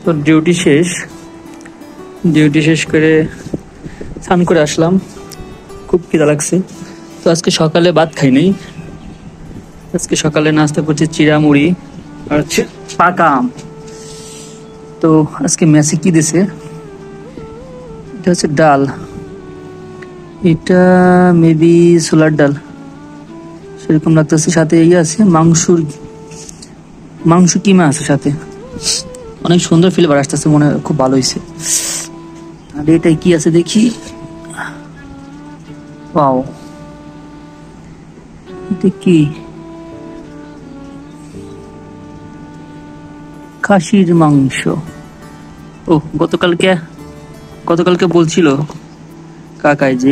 তো ডিউটি শেষ করে স্নান করে আসলাম, খুব খিদা লাগছে। তো আজকে সকালে ভাত খাই নাই, আজকে সকালে নাস্তা করছি চিড়া মুড়ি আর হচ্ছে পাকা আম। তো আজকে মেসে কি দিছে, এটা হচ্ছে ডাল, এটা মেবি ছোলার ডাল সেরকম লাগতেছে, সাথে ইয়ে আছে মাংস কিমা আছে সাথে, অনেক সুন্দর ফ্লেভার আসতেছে, মনে হয় খুব ভালো হয়েছে। আর এটাই কি আছে দেখি, ওয়াও, এটা কি খাসির মাংস। ও গতকালকে বলছিল কাকাই যে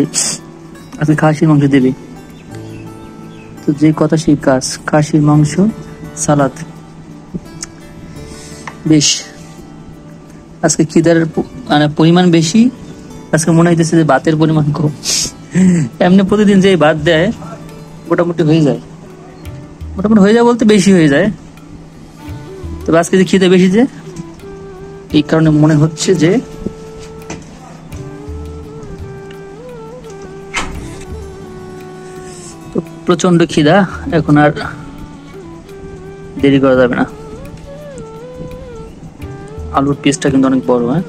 আজকে খাসির মাংস দেবে, তো যে কথা সেই কাজ, খাসির মাংস সালাদ। বেশ, আজকে খিদার মানে পরিমাণ বেশি, আজকে মনে হইতেছে যে ভাতের পরিমাণ কম। এমনি প্রতিদিন যে ভাত দেয় মোটামুটি হয়ে যায় বলতে বেশি হয়ে যায়, তবে আজকে যে খিদে বেশি, যে এই কারণে মনে হচ্ছে যে প্রচন্ড খিদা, এখন আর দেরি করা যাবে না। আলুর পিসটা কিন্তু অনেক বড়, হ্যাঁ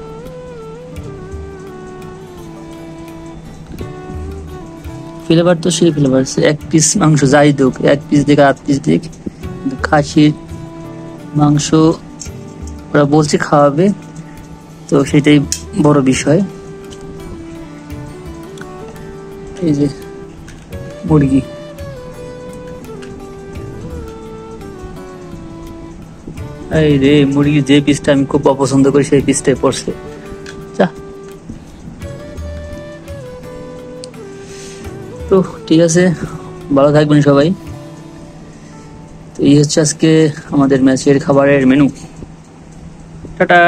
ফ্লেভার তো সেই ফ্লেভার, এক পিস মাংস যাই দুক, এক পিস দিক 8 পিস দিক, খাসির মাংস ওরা বলছে খাওয়াবে, তো সেটাই বড় বিষয়। এই যে মুরগি, এই রে মুরগির যে পিসটা আমি খুব অপছন্দ করি সেই পিসটাই পড়ছে। তো ঠিক আছে, ভালো থাকবেন সবাই। তো এই হচ্ছে আজকে আমাদের ম্যাচের খাবারের মেনু। টাটা।